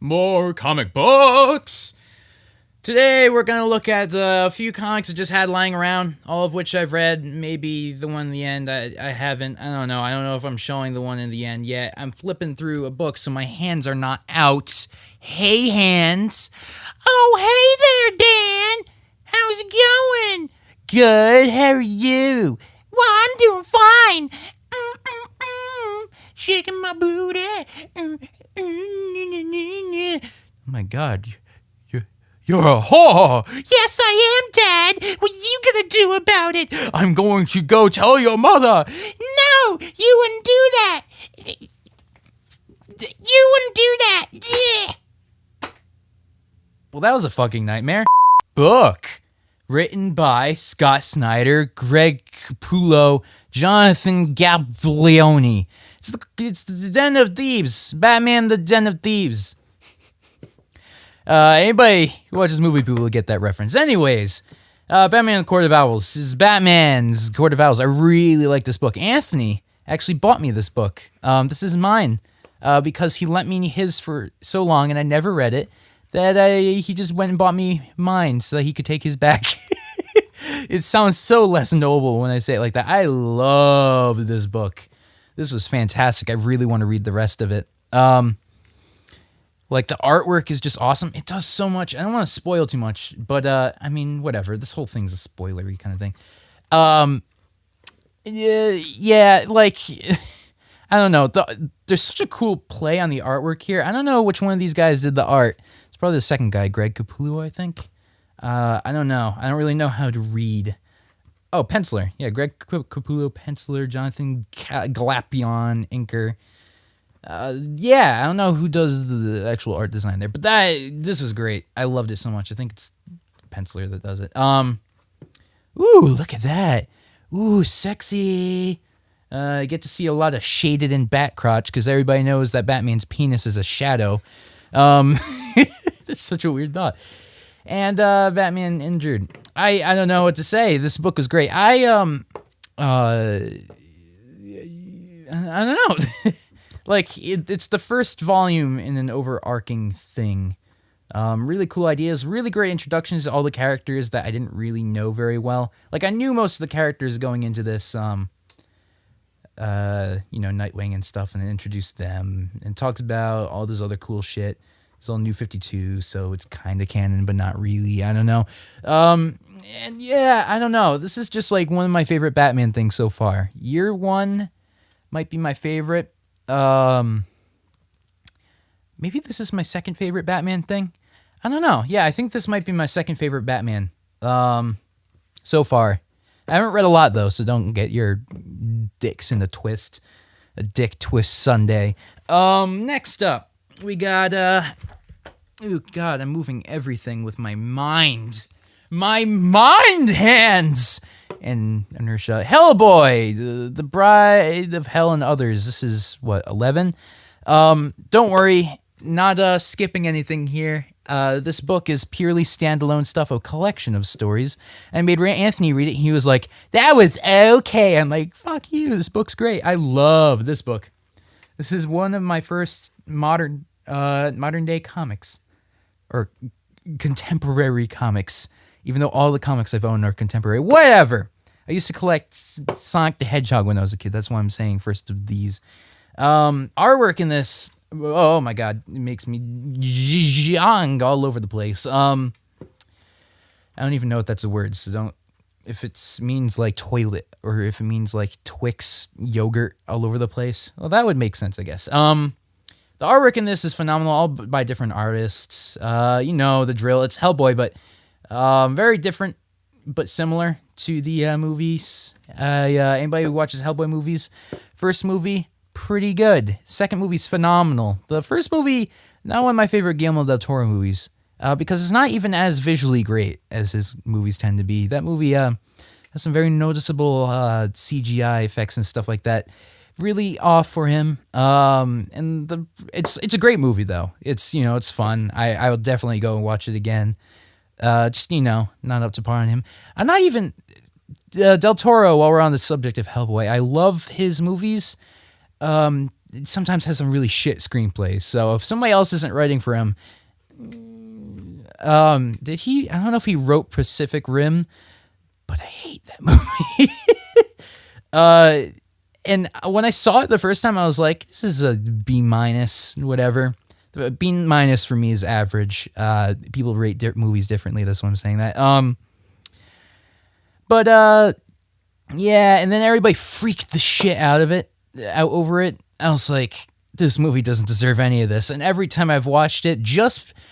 more comic books. Today we're going to look at a few comics I just had lying around, all of which I've read. Maybe the one in the end I haven't. I don't know. I don't know if I'm showing the one in the end yet. I'm flipping through a book so my hands are not out. Hey, hands. Oh, hey there, Dan. How's it going? Good. How are you? Well, I'm doing fine. Shaking my booty. Oh my God. You're a whore! Yes, I am, Dad! What are you gonna do about it? I'm going to go tell your mother! No! You wouldn't do that! You wouldn't do that! Well, that was a fucking nightmare. Book! Written by Scott Snyder, Greg Capullo, Jonathan Gaglione. It's the Den of Thieves. Batman, the Den of Thieves. Anybody who watches movie people will get that reference. Anyways, Batman and the Court of Owls. This is Batman's Court of Owls. I really like this book. Anthony actually bought me this book. This is mine because he lent me his for so long and I never read it that he just went and bought me mine so that he could take his back. It sounds so less noble when I say it like that. I love this book. This was fantastic. I really want to read the rest of it. Like, the artwork is just awesome. It does so much. I don't want to spoil too much, but, I mean, whatever. This whole thing's a spoilery kind of thing. Yeah, like, I don't know. There's such a cool play on the artwork here. I don't know which one of these guys did the art. It's probably the second guy, Greg Capullo, I think. I don't know. I don't really know how to read. Oh, penciler. Yeah, Greg Capullo, penciler. Jonathan Glapion, inker. Yeah, I don't know who does the actual art design there, but this was great. I loved it so much. I think it's penciler that does it. Ooh, look at that. Ooh, sexy. I get to see a lot of shaded in bat crotch because everybody knows that Batman's penis is a shadow. That's such a weird thought. And Batman injured. I don't know what to say. This book was great. I don't know. Like, it's the first volume in an overarching thing. Really cool ideas, really great introductions to all the characters that I didn't really know very well. Like, I knew most of the characters going into this, Nightwing and stuff, and it introduced them, and talks about all this other cool shit. It's all New 52, so it's kind of canon, but not really. I don't know. And yeah, I don't know. This is just, like, one of my favorite Batman things so far. Year one might be my favorite. Maybe this is my second favorite Batman thing. I don't know. Yeah, I think this might be my second favorite Batman. So far. I haven't read a lot though, so don't get your dicks in a twist. A dick twist Sunday. Next up, we got oh God, I'm moving everything with my mind. My mind hands! And inertia. Hellboy, the Bride of Hell and Others. This is, what, 11? Don't worry, not skipping anything here. This book is purely standalone stuff, a collection of stories. I made Anthony read it, he was like, that was okay. I'm like, fuck you, this book's great. I love this book. This is one of my first modern day comics. Or contemporary comics. Even though all the comics I've owned are contemporary. Whatever. I used to collect Sonic the Hedgehog when I was a kid. That's why I'm saying first of these. Artwork in this, oh my God, it makes me zhang all over the place. I don't even know if that's a word, so don't, if it means like toilet or if it means like Twix yogurt all over the place, well, that would make sense, I guess. The artwork in this is phenomenal, all by different artists. You know the drill, it's Hellboy, but very different but similar to the movies. Anybody who watches Hellboy movies, first movie, pretty good. Second movie's phenomenal. The first movie, not one of my favorite Guillermo del Toro movies, because it's not even as visually great as his movies tend to be. That movie has some very noticeable CGI effects and stuff like that. Really off for him. And it's a great movie though. It's, it's fun. I will definitely go and watch it again. Just, not up to par on him. I'm not even Del Toro, while we're on the subject of Hellboy, I love his movies. sometimes has some really shit screenplays. So if somebody else isn't writing for him, did he? I don't know if he wrote Pacific Rim, but I hate that movie. And when I saw it the first time, I was like, this is a B minus, whatever. B minus for me is average. People rate movies differently. That's why I'm saying that. Yeah, and then everybody freaked the shit out over it. I was like, this movie doesn't deserve any of this. And every time I've watched it,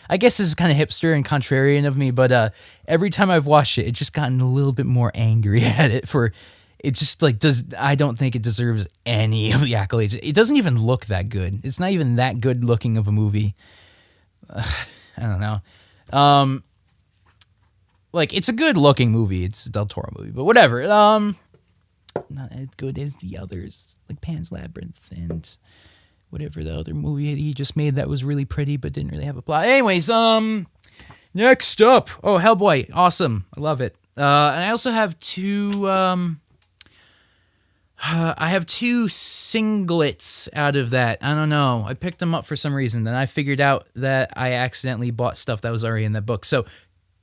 I guess this is kind of hipster and contrarian of me, but every time I've watched it, it's just gotten a little bit more angry at it it just like I don't think it deserves any of the accolades. It doesn't even look that good. It's not even that good looking of a movie. I don't know. Like, it's a good looking movie. It's a Del Toro movie, but whatever. Not as good as the others, like Pan's Labyrinth and whatever the other movie he just made that was really pretty but didn't really have a plot. Anyways, next up. Oh, Hellboy. Awesome. I love it. And I also have two singlets out of that. I don't know. I picked them up for some reason. Then I figured out that I accidentally bought stuff that was already in that book. So,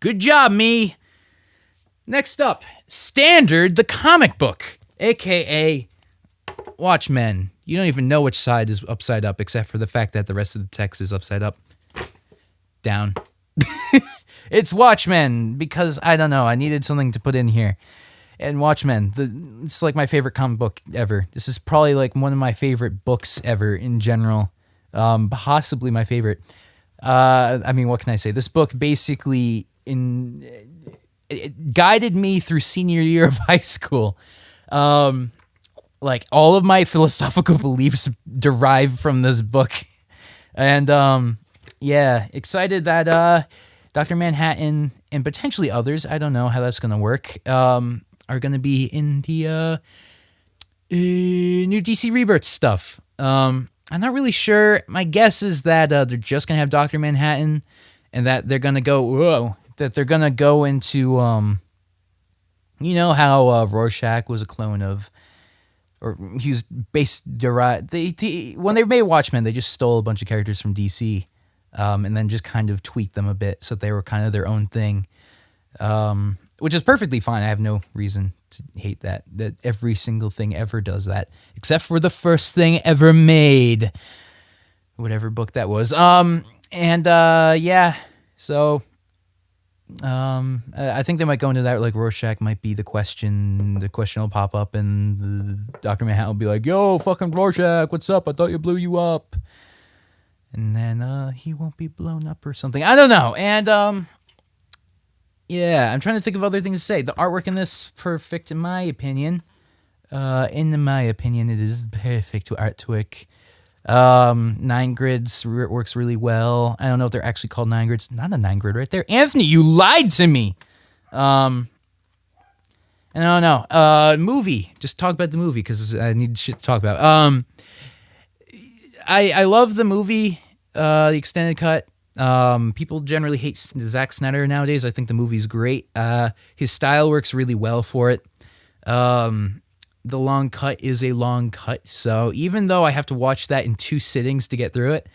good job, me. Next up, Standard, the comic book, a.k.a. Watchmen. You don't even know which side is upside up, except for the fact that the rest of the text is upside up. Down. It's Watchmen, because, I don't know, I needed something to put in here. And Watchmen, it's like my favorite comic book ever. This is probably like one of my favorite books ever in general. Possibly my favorite. I mean, what can I say? This book basically it guided me through senior year of high school. Like, all of my philosophical beliefs derive from this book. And, yeah, excited that Dr. Manhattan and potentially others, I don't know how that's going to work, are going to be in the new DC Rebirth stuff. I'm not really sure. My guess is that they're just going to have Dr. Manhattan and that they're going to go into, you know how Rorschach was a clone of, or he was derived. When they made Watchmen, they just stole a bunch of characters from DC, and then just kind of tweaked them a bit so they were kind of their own thing, which is perfectly fine. I have no reason to hate that every single thing ever does that, except for the first thing ever made, whatever book that was. Yeah, so I think they might go into that, like Rorschach might be the question will pop up and the Dr. Manhattan will be like, yo, fucking Rorschach, what's up? I thought you blew you up. And then he won't be blown up or something. I don't know. And yeah, I'm trying to think of other things to say. The artwork in this is perfect, in my opinion. In my opinion, it is perfect artwork. 9 grids works really well. I don't know if they're actually called 9 grids. Not a 9 grid right there. Anthony, you lied to me. And I don't know. Movie. Just talk about the movie because I need shit to talk about. I love the movie, the extended cut. People generally hate Zack Snyder nowadays. I think the movie's great. His style works really well for it. The long cut is a long cut, so even though I have to watch that in 2 sittings to get through it,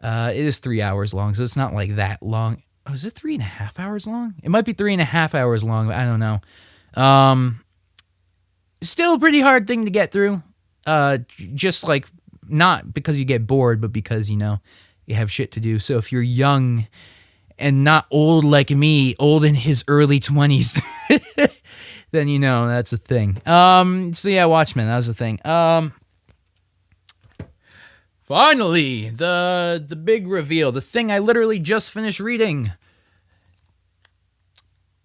it is 3 hours long, so it's not like that long. Oh, is it 3.5 hours long? It might be 3.5 hours long, but I don't know. Still a pretty hard thing to get through. Just like, not because you get bored, but because, you know, you have shit to do. So if you're young and not old like me, old in his early 20s, then, you know, that's a thing. So yeah, Watchmen, that was a thing. Finally, the big reveal, the thing I literally just finished reading.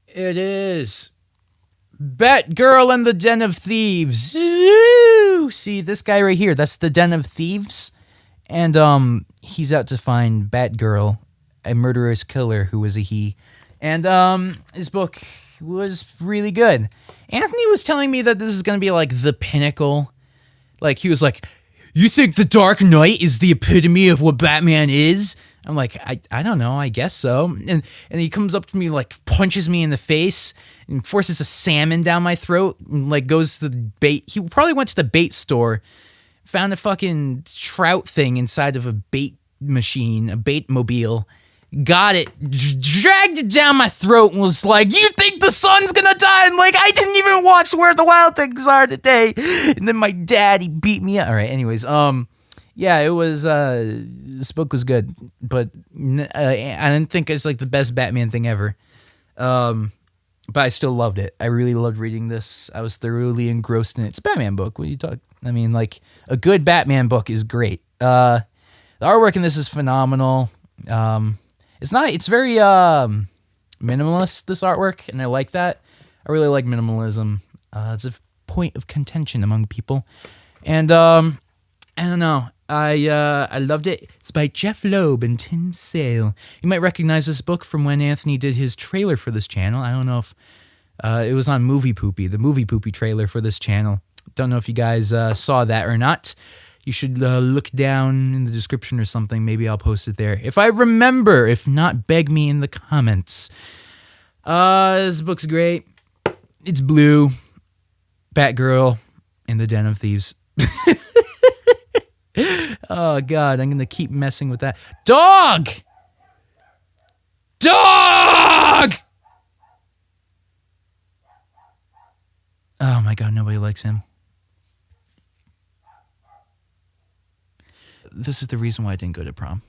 It is Batgirl and the Den of Thieves. See, this guy right here, that's the Den of Thieves. And he's out to find Batgirl, a murderous killer who was a he. And his book was really good. Anthony was telling me that this is going to be like the pinnacle. Like, he was like, you think The Dark Knight is the epitome of what Batman is? I'm like, I don't know, I guess so. And he comes up to me, like, punches me in the face and forces a salmon down my throat and, like, goes to the bait. He probably went to the bait store, found a fucking trout thing inside of a bait machine, a bait mobile. Got it, dragged it down my throat, and was like, "You think the sun's gonna die?" And like, I didn't even watch Where the Wild Things Are today. And then my dad, he beat me up. All right, anyways, yeah, it was. This book was good, but I didn't think it's like the best Batman thing ever. But I still loved it. I really loved reading this. I was thoroughly engrossed in it. It's a Batman book. What are you talking? I mean, like, a good Batman book is great. The artwork in this is phenomenal. It's very minimalist, this artwork, and I like that. I really like minimalism. It's a point of contention among people. And I don't know. I loved it. It's by Jeff Loeb and Tim Sale. You might recognize this book from when Anthony did his trailer for this channel. I don't know if it was on Movie Poopy, the Movie Poopy trailer for this channel. Don't know if you guys saw that or not. You should look down in the description or something. Maybe I'll post it there. If I remember. If not, beg me in the comments. This book's great. It's blue. Batgirl in the Den of Thieves. Oh, God. I'm going to keep messing with that. Dog! Dog! Oh, my God. Nobody likes him. This is the reason why I didn't go to prom.